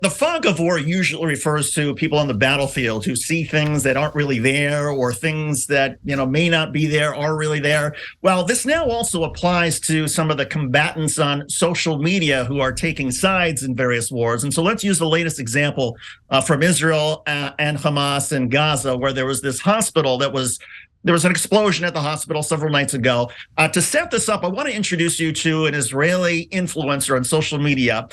The fog of war usually refers to people on the battlefield who see things that aren't really there, or things that may not be there are really there. Well, this now also applies to some of the combatants on social media who are taking sides in various wars. And so let's use the latest example from Israel and Hamas in Gaza, where there was this hospital there was an explosion at the hospital several nights ago. To set this up, I want to introduce you to an Israeli influencer on social media.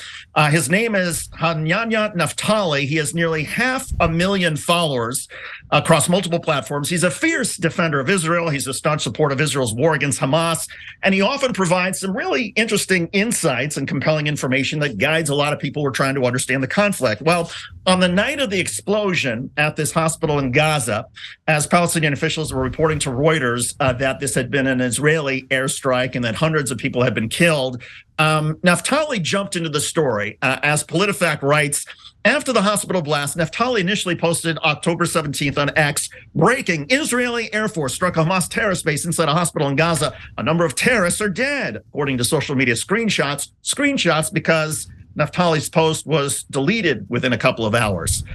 His name is Hananya Naftali. He has nearly 500,000 followers across multiple platforms. He's a fierce defender of Israel. He's a staunch supporter of Israel's war against Hamas. And he often provides some really interesting insights and compelling information that guides a lot of people who are trying to understand the conflict. Well, on the night of the explosion at this hospital in Gaza, as Palestinian officials were reporting to Reuters that this had been an Israeli airstrike and that hundreds of people had been killed, Naftali jumped into the story. As PolitiFact writes, after the hospital blast, Naftali initially posted October 17th on X, breaking: Israeli Air Force struck a Hamas terrorist base inside a hospital in Gaza. A number of terrorists are dead, according to social media screenshots, because Naftali's post was deleted within a couple of hours.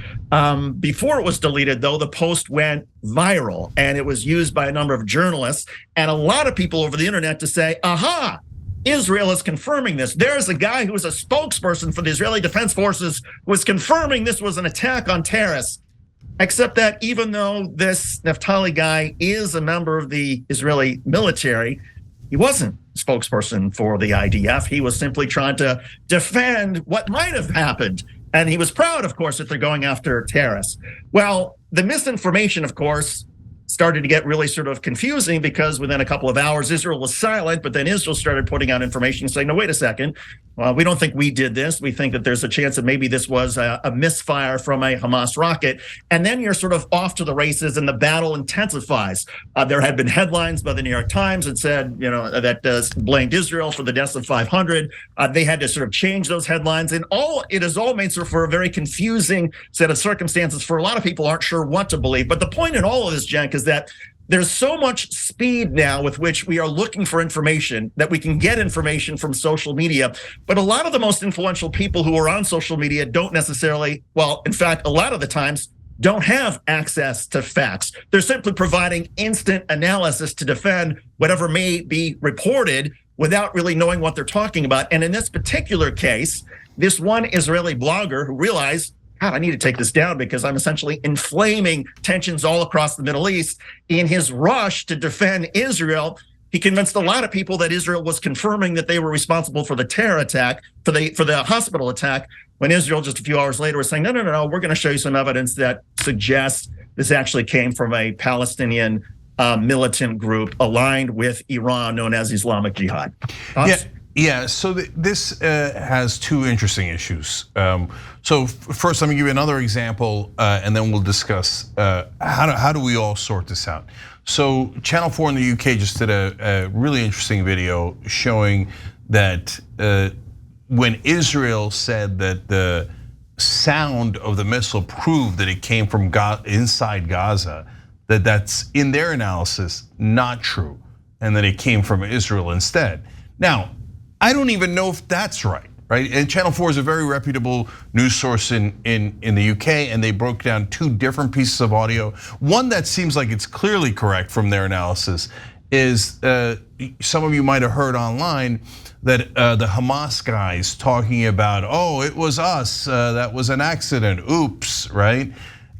Before it was deleted, though, the post went viral, and it was used by a number of journalists and a lot of people over the internet to say, aha, Israel is confirming this. There's a guy who was a spokesperson for the Israeli Defense Forces who was confirming this was an attack on terrorists. Except that even though this Naftali guy is a member of the Israeli military, he wasn't a spokesperson for the IDF. He was simply trying to defend what might have happened. And he was proud, of course, that they're going after terrorists. Well, the misinformation, of course, started to get really sort of confusing, because within a couple of hours, Israel was silent, but then Israel started putting out information saying, no, wait a second, we don't think we did this. We think that there's a chance that maybe this was a misfire from a Hamas rocket. And then you're sort of off to the races and the battle intensifies. There had been headlines by the New York Times that said, that blamed Israel for the deaths of 500. They had to sort of change those headlines. And it has all made sort of for a very confusing set of circumstances for a lot of people who aren't sure what to believe. But the point in all of this, Cenk, is that there's so much speed now with which we are looking for information that we can get information from social media. But a lot of the most influential people who are on social media don't necessarily, well, in fact, a lot of the times don't have access to facts. They're simply providing instant analysis to defend whatever may be reported without really knowing what they're talking about. And in this particular case, this one Israeli blogger who realized, God, I need to take this down because I'm essentially inflaming tensions all across the Middle East. In his rush to defend Israel, he convinced a lot of people that Israel was confirming that they were responsible for the terror attack, for the hospital attack, when Israel just a few hours later was saying, no, we're going to show you some evidence that suggests this actually came from a Palestinian militant group aligned with Iran known as Islamic Jihad. Yeah, so this has two interesting issues. So first, let me give you another example, and then we'll discuss how do we all sort this out. So Channel 4 in the UK just did a really interesting video showing that when Israel said that the sound of the missile proved that it came from inside Gaza, that's in their analysis not true, and that it came from Israel instead. Now, I don't even know if that's right? And Channel 4 is a very reputable news source in the UK, and they broke down two different pieces of audio. One that seems like it's clearly correct from their analysis is some of you might have heard online that the Hamas guys talking about, oh, it was us, that was an accident, oops, right?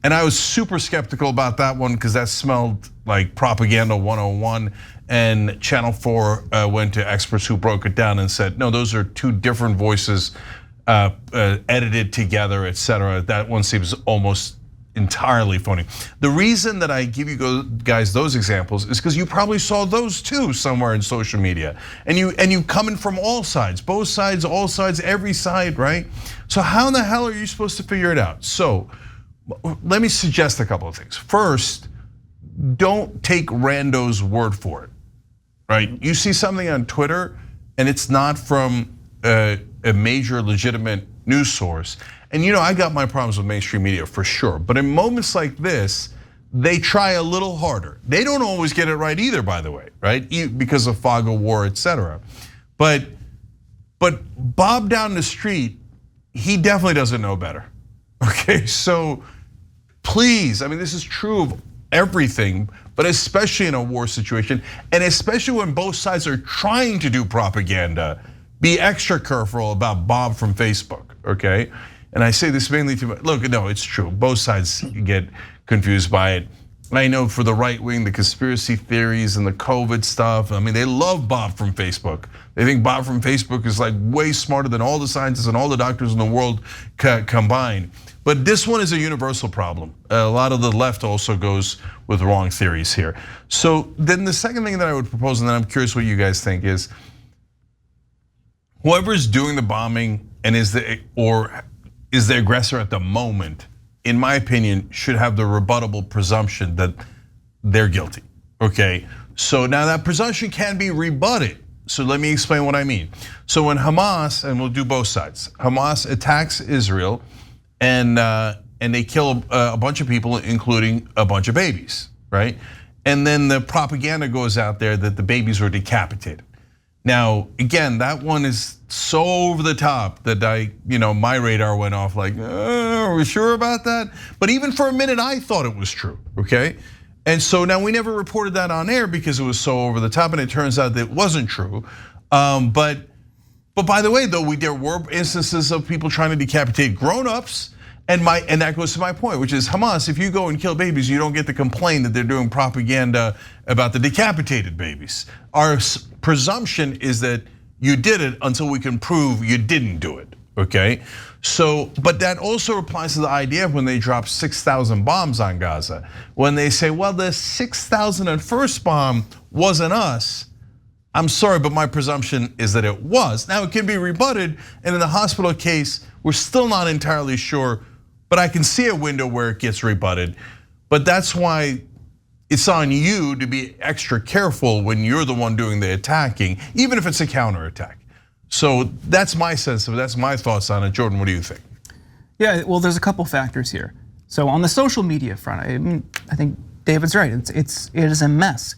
And I was super skeptical about that one because that smelled like propaganda 101. And Channel 4 went to experts who broke it down and said, no, those are two different voices edited together, etc. That one seems almost entirely phony. The reason that I give you guys those examples is because you probably saw those too somewhere in social media. And you coming from all sides, both sides, all sides, every side, right? So how in the hell are you supposed to figure it out? So let me suggest a couple of things. First, don't take rando's word for it, right? You see something on Twitter and it's not from a major legitimate news source. And I got my problems with mainstream media for sure. But in moments like this, they try a little harder. They don't always get it right either, by the way, right? Because of fog of war, etc. But Bob down the street he definitely doesn't know better. Okay, so please, I mean, this is true of everything, but especially in a war situation, and especially when both sides are trying to do propaganda, be extra careful about Bob from Facebook, okay? And I say this mainly to, look, no, it's true. Both sides get confused by it. I know for the right wing, the conspiracy theories and the COVID stuff, I mean, they love Bob from Facebook. They think Bob from Facebook is like way smarter than all the scientists and all the doctors in the world combined. But this one is a universal problem. A lot of the left also goes with wrong theories here. So then the second thing that I would propose, and then I'm curious what you guys think, is whoever's doing the bombing and is the aggressor at the moment, in my opinion, should have the rebuttable presumption that they're guilty, okay? So now that presumption can be rebutted. So let me explain what I mean. So when Hamas, and we'll do both sides, Hamas attacks Israel and they kill a bunch of people, including a bunch of babies, right? And then the propaganda goes out there that the babies were decapitated. Now, again, that one is so over the top that my radar went off like, are we sure about that? But even for a minute, I thought it was true, okay? And so now we never reported that on air because it was so over the top, and it turns out that it wasn't true. But by the way, though, there were instances of people trying to decapitate grown-ups, and that goes to my point, which is Hamas, if you go and kill babies, you don't get to complain that they're doing propaganda about the decapitated babies. Our presumption is that you did it until we can prove you didn't do it, okay? So, but that also applies to the idea of when they drop 6,000 bombs on Gaza. When they say, well, the 6,001st bomb wasn't us. I'm sorry, but my presumption is that it was. Now it can be rebutted, and in the hospital case, we're still not entirely sure, but I can see a window where it gets rebutted. But that's why it's on you to be extra careful when you're the one doing the attacking, even if it's a counterattack. So that's my sense of it, that's my thoughts on it. Jordan, what do you think? Yeah, well, there's a couple factors here. So on the social media front, I think David's right. It is a mess,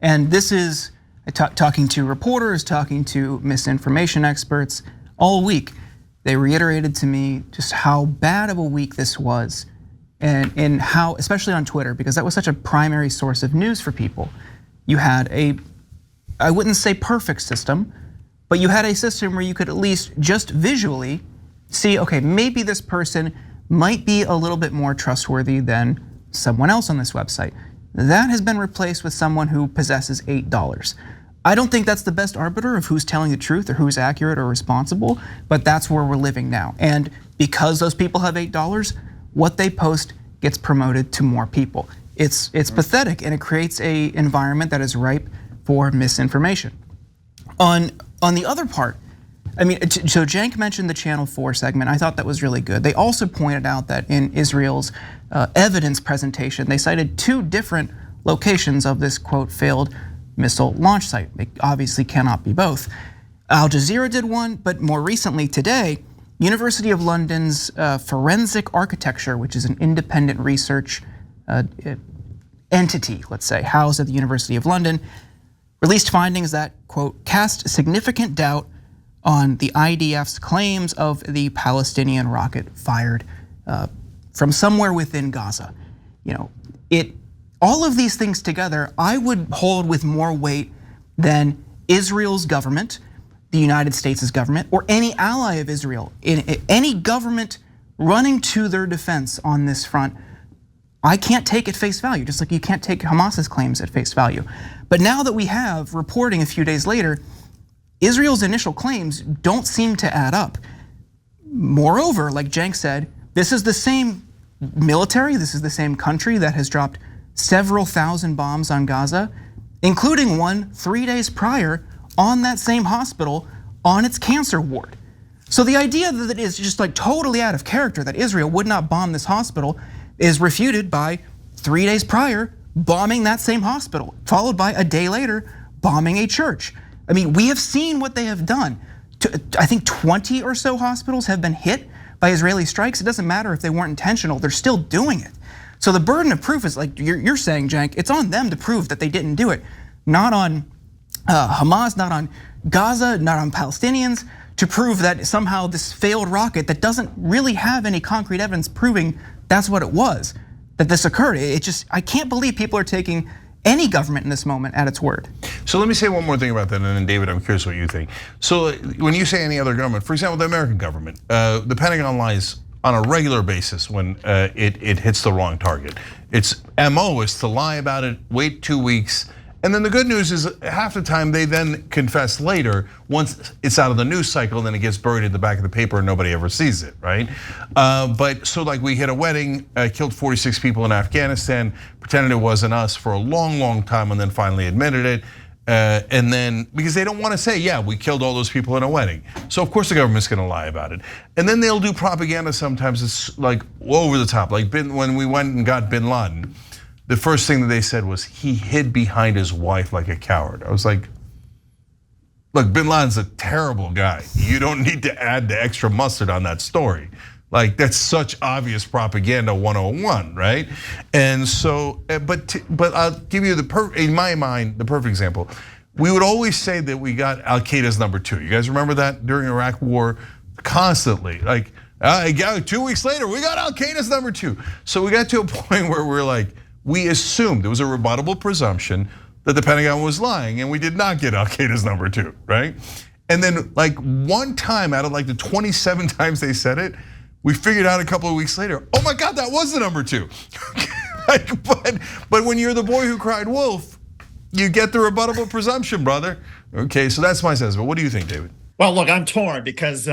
and this is talking to reporters, talking to misinformation experts all week. They reiterated to me just how bad of a week this was, and how, especially on Twitter, because that was such a primary source of news for people. You had I wouldn't say perfect system, but you had a system where you could at least just visually see, okay, maybe this person might be a little bit more trustworthy than someone else on this website. That has been replaced with someone who possesses $8. I don't think that's the best arbiter of who's telling the truth or who's accurate or responsible, but that's where we're living now. And because those people have $8, what they post gets promoted to more people. It's pathetic, and it creates a environment that is ripe for misinformation. On the other part, so Cenk mentioned the Channel 4 segment. I thought that was really good. They also pointed out that in Israel's evidence presentation, they cited 2 different locations of this, quote, failed missile launch site. It obviously cannot be both. Al Jazeera did one, but more recently today, University of London's Forensic Architecture, which is an independent research entity, let's say, housed at the University of London, released findings that, quote, cast significant doubt on the IDF's claims of the Palestinian rocket fired from somewhere within Gaza. All of these things together, I would hold with more weight than Israel's government, the United States' government, or any ally of Israel. Any government running to their defense on this front, I can't take at face value, just like you can't take Hamas's claims at face value. But now that we have reporting a few days later, Israel's initial claims don't seem to add up. Moreover, like Cenk said, this is the same military, this is the same country that has dropped several thousand bombs on Gaza, including one 3 days prior on that same hospital on its cancer ward. So the idea that it is just like totally out of character that Israel would not bomb this hospital is refuted by 3 days prior bombing that same hospital, followed by a day later bombing a church. We have seen what they have done. I think 20 or so hospitals have been hit by Israeli strikes. It doesn't matter if they weren't intentional, they're still doing it. So the burden of proof is like you're saying, Cenk, it's on them to prove that they didn't do it. Not on Hamas, not on Gaza, not on Palestinians to prove that somehow this failed rocket that doesn't really have any concrete evidence proving that's what it was, that this occurred. I can't believe people are taking any government in this moment at its word. So let me say one more thing about that, and then David, I'm curious what you think. So when you say any other government, for example, the American government, the Pentagon lies on a regular basis when it hits the wrong target. Its MO is to lie about it, wait 2 weeks, and then the good news is half the time they then confess later once it's out of the news cycle, then it gets buried in the back of the paper and nobody ever sees it, right? But so like we hit a wedding, killed 46 people in Afghanistan, pretended it wasn't us for a long, long time and then finally admitted it. And then, because they don't want to say, yeah, we killed all those people in a wedding. So of course the government's gonna lie about it. And then they'll do propaganda sometimes, it's like over the top. Like when we went and got bin Laden, the first thing that they said was he hid behind his wife like a coward. I was like, look, bin Laden's a terrible guy. You don't need to add the extra mustard on that story. Like that's such obvious propaganda 101, right? And so, but I'll give you in my mind, the perfect example. We would always say that we got Al-Qaeda's #2. You guys remember that during Iraq War? Constantly, like 2 weeks later, we got Al-Qaeda's #2. So we got to a point where we're like, we assumed there was a rebuttable presumption that the Pentagon was lying, and we did not get Al-Qaeda's #2, right? And then like one time out of like the 27 times they said it, we figured out a couple of weeks later, oh my God, that was the #2. But when you're the boy who cried wolf, you get the rebuttable presumption, brother. Okay, so that's my sense. But what do you think, David? Well, look, I'm torn because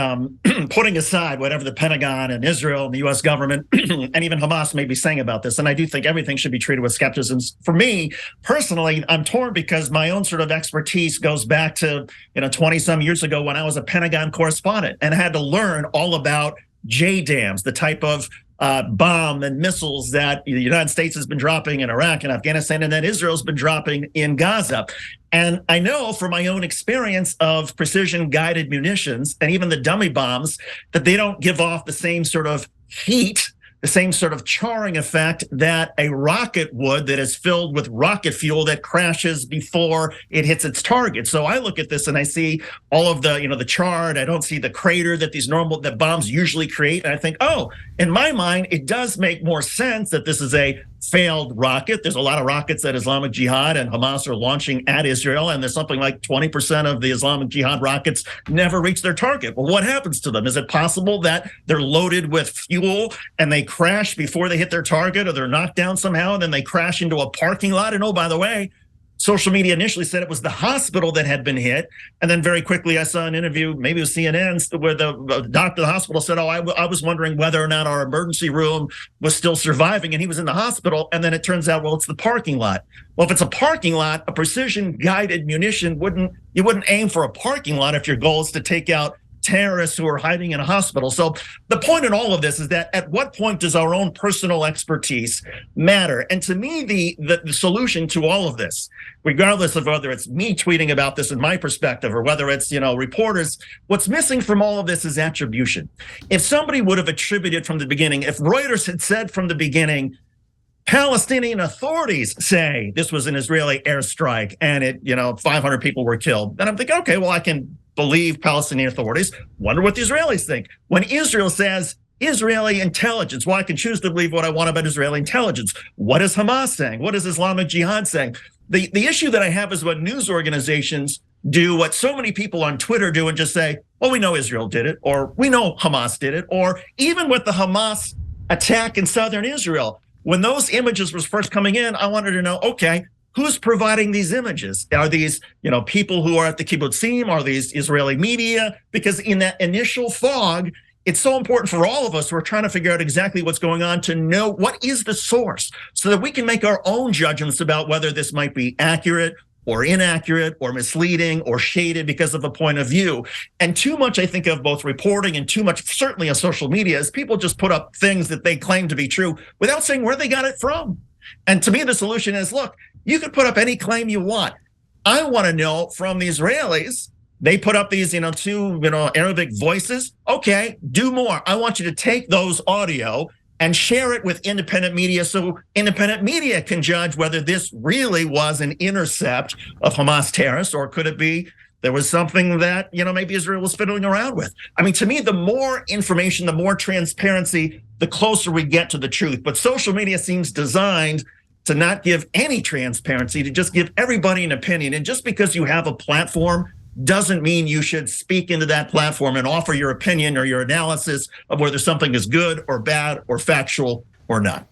putting aside whatever the Pentagon and Israel and the US government and even Hamas may be saying about this, and I do think everything should be treated with skepticism. For me, personally, I'm torn because my own sort of expertise goes back to 20 some years ago when I was a Pentagon correspondent and had to learn all about JDAMs, the type of bomb and missiles that the United States has been dropping in Iraq and Afghanistan, and that Israel's been dropping in Gaza. And I know from my own experience of precision guided munitions and even the dummy bombs that they don't give off the same sort of heat, the same sort of charring effect that a rocket would that is filled with rocket fuel that crashes before it hits its target. So I look at this and I see all of the, the charred, I don't see the crater that that bombs usually create. And I think, oh, in my mind, it does make more sense that this is a failed rocket. There's a lot of rockets that Islamic Jihad and Hamas are launching at Israel, and there's something like 20% of the Islamic Jihad rockets never reach their target. Well, what happens to them? Is it possible that they're loaded with fuel and they crash before they hit their target, or they're knocked down somehow and then they crash into a parking lot? And oh, by the way, social media initially said it was the hospital that had been hit. And then very quickly I saw an interview, maybe it was CNN, where the doctor of the hospital said, oh, I was wondering whether or not our emergency room was still surviving, and he was in the hospital. And then it turns out, well, it's the parking lot. Well, if it's a parking lot, a precision guided munition you wouldn't aim for a parking lot if your goal is to take out terrorists who are hiding in a hospital. So the point in all of this is that at what point does our own personal expertise matter? And to me, the solution to all of this, regardless of whether it's me tweeting about this in my perspective or whether it's reporters, what's missing from all of this is attribution. If somebody would have attributed from the beginning, if Reuters had said from the beginning, Palestinian authorities say this was an Israeli airstrike and 500 people were killed, then I'm thinking, okay, well, I can believe Palestinian authorities. Wonder what the Israelis think. When Israel says Israeli intelligence, well, I can choose to believe what I want about Israeli intelligence. What is Hamas saying? What is Islamic Jihad saying? The issue that I have is when news organizations do what so many people on Twitter do and just say, well, we know Israel did it, or we know Hamas did it, or even with the Hamas attack in southern Israel, when those images was first coming in, I wanted to know, okay, who's providing these images? Are these, people who are at the kibbutzim? Are these Israeli media? Because in that initial fog, it's so important for all of us who are trying to figure out exactly what's going on to know what is the source so that we can make our own judgments about whether this might be accurate or inaccurate or misleading or shaded because of a point of view. And too much, I think, of both reporting and too much, certainly on social media, is people just put up things that they claim to be true without saying where they got it from. And to me, the solution is, look, you can put up any claim you want. I want to know from the Israelis, they put up these, two, Arabic voices. Okay, do more. I want you to take those audio and share it with independent media so independent media can judge whether this really was an intercept of Hamas terrorists, or could it be there was something that, maybe Israel was fiddling around with. I mean, to me, the more information, the more transparency, the closer we get to the truth. But social media seems designed to not give any transparency, to just give everybody an opinion. And just because you have a platform doesn't mean you should speak into that platform and offer your opinion or your analysis of whether something is good or bad or factual or not.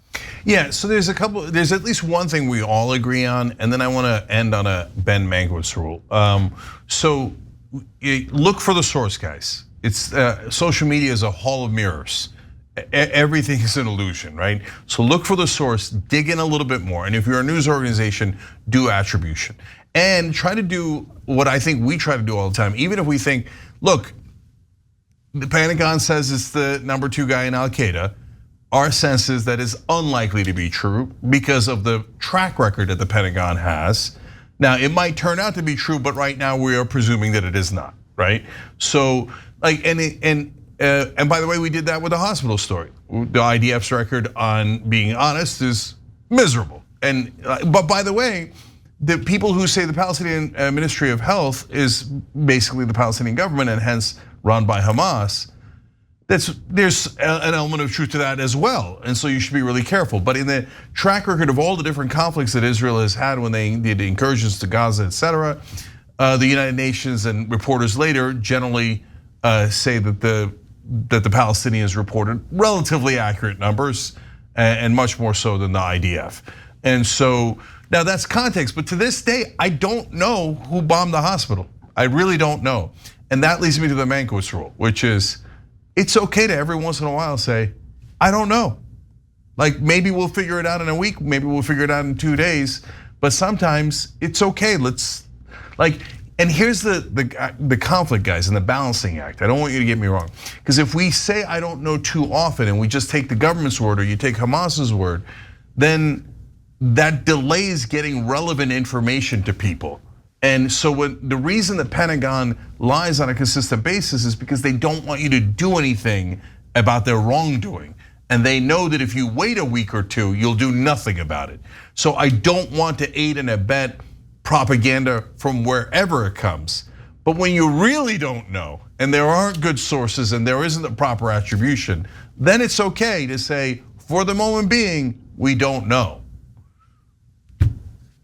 Yeah, so there's at least one thing we all agree on, and then I want to end on a Ben Mankiewicz rule. So look for the source, guys. It's social media is a hall of mirrors. Everything is an illusion, right? So look for the source, dig in a little bit more, and if you're a news organization, do attribution. And try to do what I think we try to do all the time, even if we think, look, the Pentagon says it's the #2 guy in Al-Qaeda. Our sense is that is unlikely to be true because of the track record that the Pentagon has. Now, it might turn out to be true, but right now we are presuming that it is not, right? So, and by the way, we did that with the hospital story. The IDF's record on being honest is miserable. But by the way, the people who say the Palestinian Ministry of Health is basically the Palestinian government and hence run by Hamas, there's an element of truth to that as well, and so you should be really careful. But in the track record of all the different conflicts that Israel has had when they did incursions to Gaza, etc., the United Nations and reporters later generally say that the Palestinians reported relatively accurate numbers, and much more so than the IDF. And so now that's context, but to this day, I don't know who bombed the hospital. I really don't know, and that leads me to the Mankiewicz rule, which is, it's okay to every once in a while say, I don't know. Like maybe we'll figure it out in a week, maybe we'll figure it out in 2 days, but sometimes it's okay. And here's the conflict, guys, and the balancing act. I don't want you to get me wrong, because if we say I don't know too often and we just take the government's word or you take Hamas's word, then that delays getting relevant information to people. And so the reason the Pentagon lies on a consistent basis is because they don't want you to do anything about their wrongdoing. And they know that if you wait a week or two, you'll do nothing about it. So I don't want to aid and abet propaganda from wherever it comes. But when you really don't know, and there aren't good sources and there isn't the proper attribution, then it's okay to say, for the moment being, we don't know.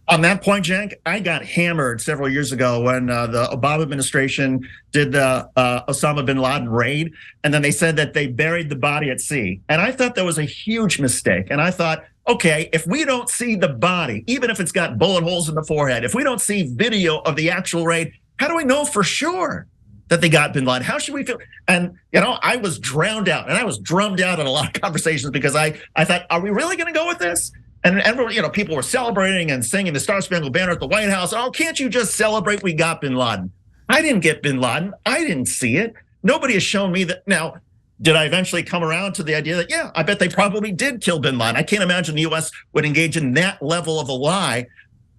On that point, Cenk, I got hammered several years ago when the Obama administration did the Osama bin Laden raid, and then they said that they buried the body at sea. And I thought that was a huge mistake. And I thought, okay, if we don't see the body, even if it's got bullet holes in the forehead, if we don't see video of the actual raid, how do we know for sure that they got bin Laden? How should we feel? And I was drowned out, and I was drummed out in a lot of conversations because I thought, are we really going to go with this? And everyone, people were celebrating and singing the Star Spangled Banner at the White House. Oh, can't you just celebrate we got bin Laden? I didn't get bin Laden. I didn't see it. Nobody has shown me that. Now, did I eventually come around to the idea that, yeah, I bet they probably did kill bin Laden? I can't imagine the US would engage in that level of a lie.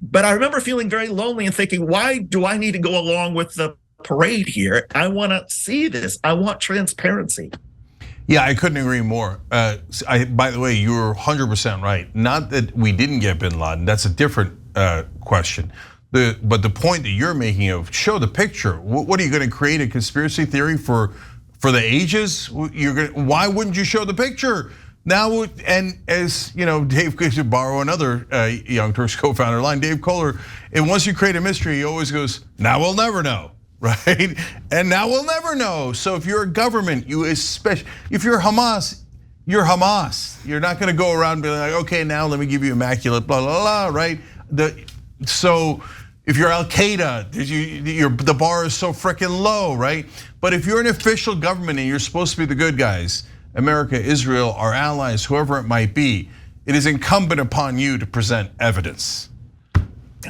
But I remember feeling very lonely and thinking, why do I need to go along with the parade here? I want to see this. I want transparency. Yeah, I couldn't agree more. By the way, you're 100% right. Not that we didn't get bin Laden, that's a different question. But the point that you're making of show the picture, what are you going to create a conspiracy theory for the ages? Why wouldn't you show the picture? Now, and as Dave, to borrow another Young Turks co-founder line, Dave Kohler, and once you create a mystery, he always goes, now we'll never know. Right? And now we'll never know. So if you're a government, if you're Hamas, you're Hamas. You're not gonna go around and be like, okay, now let me give you immaculate, blah, blah, blah, right? So if you're Al-Qaeda, the bar is so freaking low, right? But if you're an official government and you're supposed to be the good guys, America, Israel, our allies, whoever it might be, it is incumbent upon you to present evidence.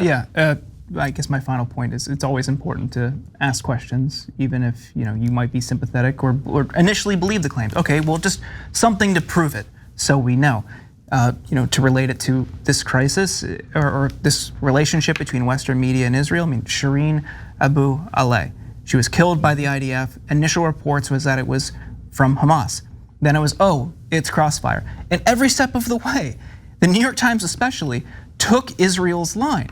Yeah. I guess my final point is it's always important to ask questions, even if you might be sympathetic or initially believe the claims. Okay, well, just something to prove it, so we know. To relate it to this crisis or this relationship between Western media and Israel. I mean, Shireen Abu Akleh, she was killed by the IDF. Initial reports was that it was from Hamas. Then it was, it's crossfire. And every step of the way, the New York Times especially took Israel's line.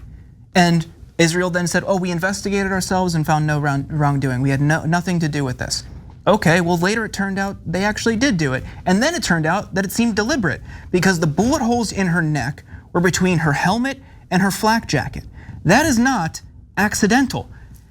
And Israel then said, oh, we investigated ourselves and found no wrongdoing. We had nothing to do with this. Okay, well later it turned out they actually did do it. And then it turned out that it seemed deliberate because the bullet holes in her neck were between her helmet and her flak jacket. That is not accidental,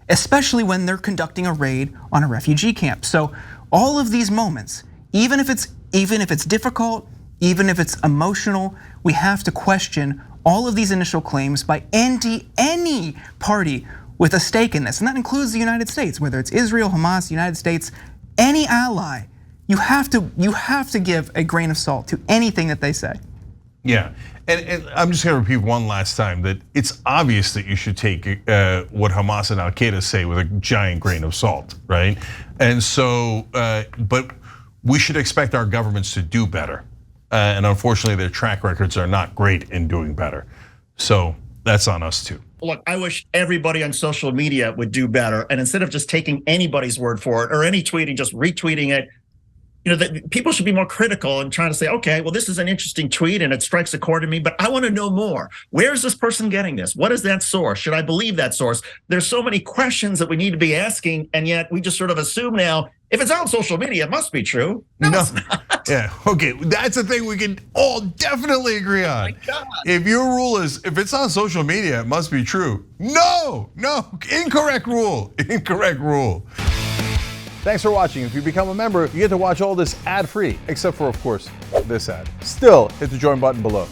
especially when they're conducting a raid on a refugee camp. So all of these moments, even if it's difficult, even if it's emotional, we have to question all of these initial claims by any party with a stake in this. And that includes the United States, whether it's Israel, Hamas, United States, any ally. You have to give a grain of salt to anything that they say. Yeah, and I'm just going to repeat one last time that it's obvious that you should take what Hamas and Al Qaeda say with a giant grain of salt, right? And so, but we should expect our governments to do better. And unfortunately, their track records are not great in doing better. So that's on us too. Look, I wish everybody on social media would do better. And instead of just taking anybody's word for it or any tweeting, just retweeting it, people should be more critical and trying to say, okay, well, this is an interesting tweet and it strikes a chord in me, but I want to know more. Where is this person getting this? What is that source? Should I believe that source? There's so many questions that we need to be asking, and yet we just sort of assume now, if it's on social media, it must be true. No, it's not. Yeah, okay, that's the thing we can all definitely agree on. If your rule is, if it's on social media, it must be true. No, incorrect rule, incorrect rule. Thanks for watching. If you become a member, you get to watch all this ad-free, except for, of course, this ad. Still, hit the join button below.